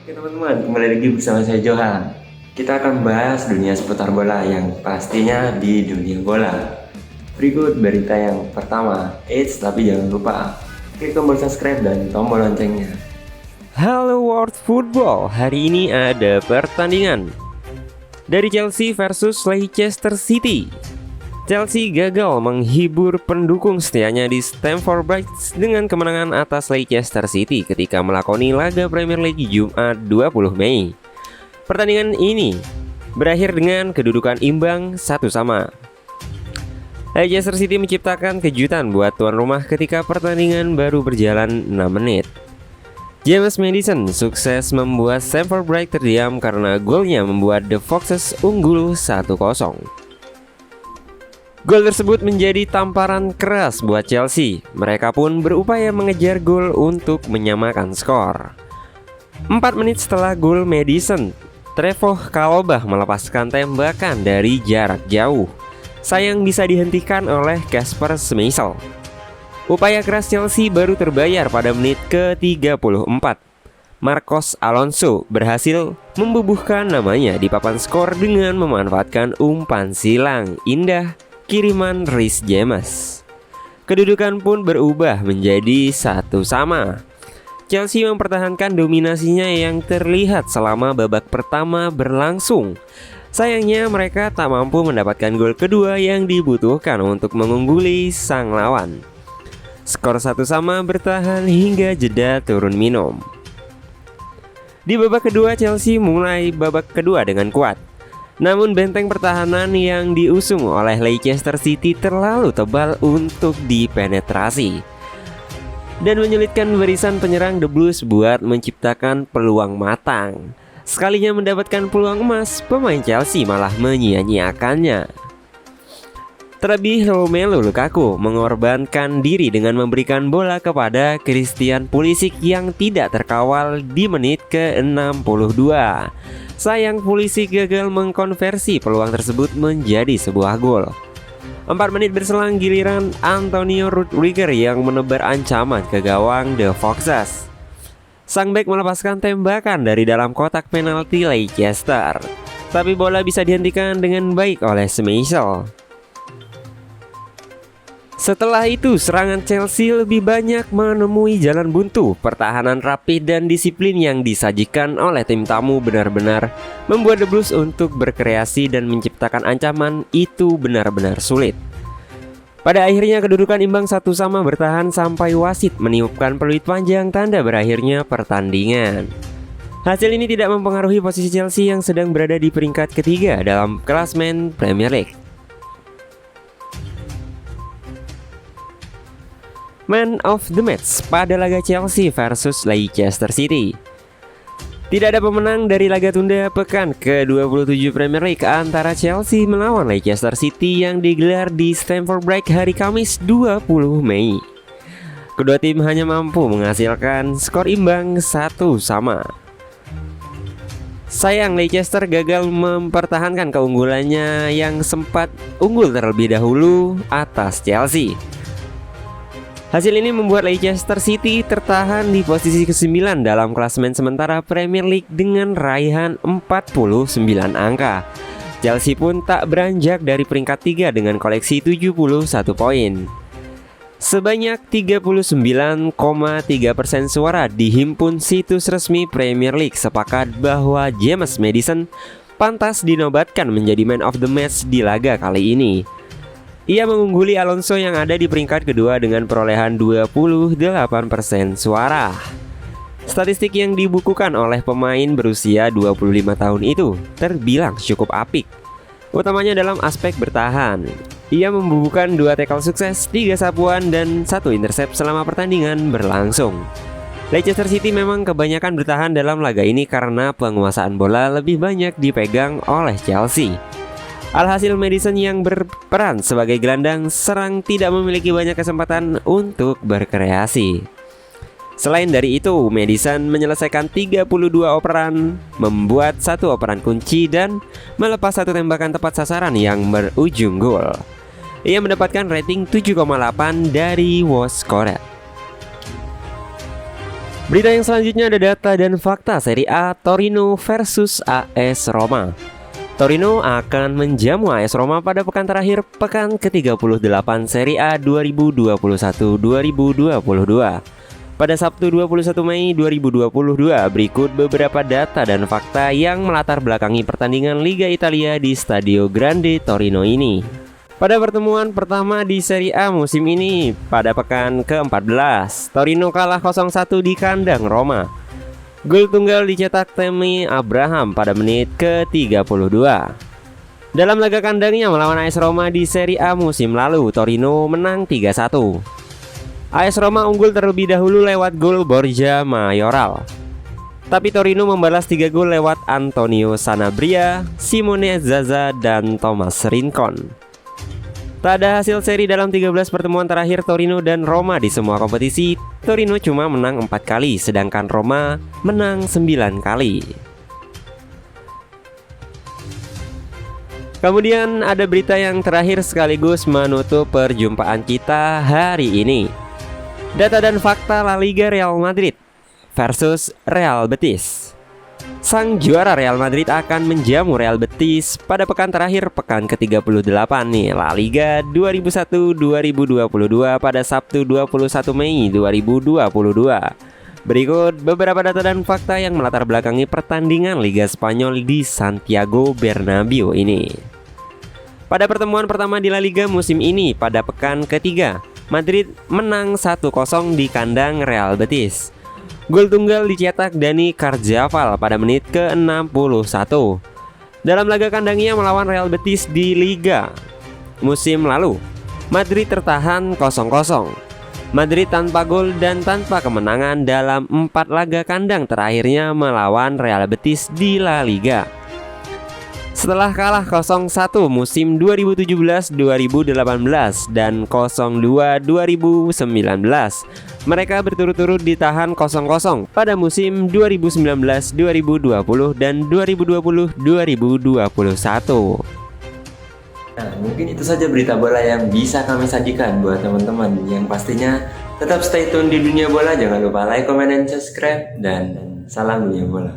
Oke teman-teman, kembali lagi bersama saya Johan. Kita akan bahas dunia seputar bola yang pastinya di dunia bola. Berikut berita yang pertama. Tapi jangan lupa klik tombol subscribe dan tombol loncengnya. Halo World Football, hari ini ada pertandingan dari Chelsea versus Leicester City. Chelsea gagal menghibur pendukung setianya di Stamford Bridge dengan kemenangan atas Leicester City ketika melakoni laga Premier League Jumat 20 Mei. Pertandingan ini berakhir dengan kedudukan imbang 1-1. Leicester City menciptakan kejutan buat tuan rumah ketika pertandingan baru berjalan 6 menit. James Maddison sukses membuat Stamford Bridge terdiam karena golnya membuat The Foxes unggul 1-0. Gol tersebut menjadi tamparan keras buat Chelsea. Mereka pun berupaya mengejar gol untuk menyamakan skor. 4 menit setelah gol Maddison, Trevoh Chalobah melepaskan tembakan dari jarak jauh. Sayang bisa dihentikan oleh Kasper Schmeichel. Upaya keras Chelsea baru terbayar pada menit ke-34. Marcos Alonso berhasil membubuhkan namanya di papan skor dengan memanfaatkan umpan silang indah kiriman Reece James. Kedudukan pun berubah menjadi 1-1. Chelsea mempertahankan dominasinya yang terlihat selama babak pertama berlangsung. Sayangnya mereka tak mampu mendapatkan gol kedua yang dibutuhkan untuk mengungguli sang lawan. Skor 1-1 bertahan hingga jeda turun minum. Di babak kedua Chelsea mulai babak kedua dengan kuat. Namun benteng pertahanan yang diusung oleh Leicester City terlalu tebal untuk dipenetrasi dan menyulitkan barisan penyerang The Blues buat menciptakan peluang matang. Sekalinya mendapatkan peluang emas, pemain Chelsea malah menyia-nyiakannya. Terlebih Romelu Lukaku mengorbankan diri dengan memberikan bola kepada Christian Pulisic yang tidak terkawal di menit ke-62. Sayang Pulisic gagal mengkonversi peluang tersebut menjadi sebuah gol. 4 menit berselang giliran Antonio Rudiger yang menebar ancaman ke gawang The Foxes. Sang bek melepaskan tembakan dari dalam kotak penalti Leicester, tapi bola bisa dihentikan dengan baik oleh Schmeichel. Setelah itu, serangan Chelsea lebih banyak menemui jalan buntu. Pertahanan rapi dan disiplin yang disajikan oleh tim tamu benar-benar membuat The Blues untuk berkreasi dan menciptakan ancaman itu benar-benar sulit. Pada akhirnya kedudukan imbang 1-1 bertahan sampai wasit meniupkan peluit panjang tanda berakhirnya pertandingan. Hasil ini tidak mempengaruhi posisi Chelsea yang sedang berada di peringkat ketiga dalam klasemen Premier League. Man of the match pada laga Chelsea versus Leicester City. Tidak ada pemenang dari laga tunda pekan ke-27 Premier League antara Chelsea melawan Leicester City yang digelar di Stamford Bridge hari Kamis 20 Mei. Kedua tim hanya mampu menghasilkan skor imbang 1-1. Sayang Leicester gagal mempertahankan keunggulannya yang sempat unggul terlebih dahulu atas Chelsea. Hasil ini membuat Leicester City tertahan di posisi ke-9 dalam klasemen sementara Premier League dengan raihan 49 angka. Chelsea pun tak beranjak dari peringkat 3 dengan koleksi 71 poin. Sebanyak 39,3% suara dihimpun situs resmi Premier League sepakat bahwa James Maddison pantas dinobatkan menjadi Man of the Match di laga kali ini. Ia mengungguli Alonso yang ada di peringkat kedua dengan perolehan 28% suara. Statistik yang dibukukan oleh pemain berusia 25 tahun itu terbilang cukup apik, utamanya dalam aspek bertahan. Ia membubuhkan 2 tackle sukses, 3 sapuan, dan 1 intercept selama pertandingan berlangsung. Leicester City memang kebanyakan bertahan dalam laga ini karena penguasaan bola lebih banyak dipegang oleh Chelsea. Alhasil Maddison yang berperan sebagai gelandang serang tidak memiliki banyak kesempatan untuk berkreasi. Selain dari itu, Maddison menyelesaikan 32 operan, membuat 1 operan kunci dan melepas 1 tembakan tepat sasaran yang berujung gol. Ia mendapatkan rating 7,8 dari WhoScored. Berita yang selanjutnya ada data dan fakta Serie A Torino versus AS Roma. Torino akan menjamu AS Roma pada pekan terakhir pekan ke-38 Serie A 2021-2022. Pada Sabtu 21 Mei 2022, berikut beberapa data dan fakta yang melatar belakangi pertandingan Liga Italia di Stadio Grande Torino ini. Pada pertemuan pertama di Serie A musim ini, pada pekan ke-14, Torino kalah 0-1 di kandang Roma. Gol tunggal dicetak Tammy Abraham pada menit ke-32. Dalam laga kandangnya melawan AS Roma di Serie A musim lalu, Torino menang 3-1. AS Roma unggul terlebih dahulu lewat gol Borja Mayoral. Tapi Torino membalas 3 gol lewat Antonio Sanabria, Simone Zaza, dan Thomas Rincon. Tak ada hasil seri dalam 13 pertemuan terakhir Torino dan Roma di semua kompetisi. Torino cuma menang 4 kali, sedangkan Roma menang 9 kali. Kemudian ada berita yang terakhir sekaligus menutup perjumpaan kita hari ini. Data dan fakta La Liga Real Madrid versus Real Betis. Sang juara Real Madrid akan menjamu Real Betis pada pekan terakhir pekan ke-38 nih La Liga 2001-2022 pada Sabtu 21 Mei 2022. Berikut beberapa data dan fakta yang melatar belakangi pertandingan Liga Spanyol di Santiago Bernabeu ini. Pada pertemuan pertama di La Liga musim ini pada pekan ketiga, Madrid menang 1-0 di kandang Real Betis. Gol tunggal dicetak Dani Carvajal pada menit ke-61. Dalam laga kandangnya melawan Real Betis di Liga musim lalu, Madrid tertahan 0-0. Madrid tanpa gol dan tanpa kemenangan dalam 4 laga kandang terakhirnya melawan Real Betis di La Liga. Setelah kalah 0-1 musim 2017-2018 dan 0-2 2019, mereka berturut-turut ditahan 0-0 pada musim 2019-2020 dan 2020-2021. Nah, mungkin itu saja berita bola yang bisa kami sajikan buat teman-teman. Yang pastinya tetap stay tune di dunia bola. Jangan lupa like, comment, dan subscribe. Dan salam dunia bola.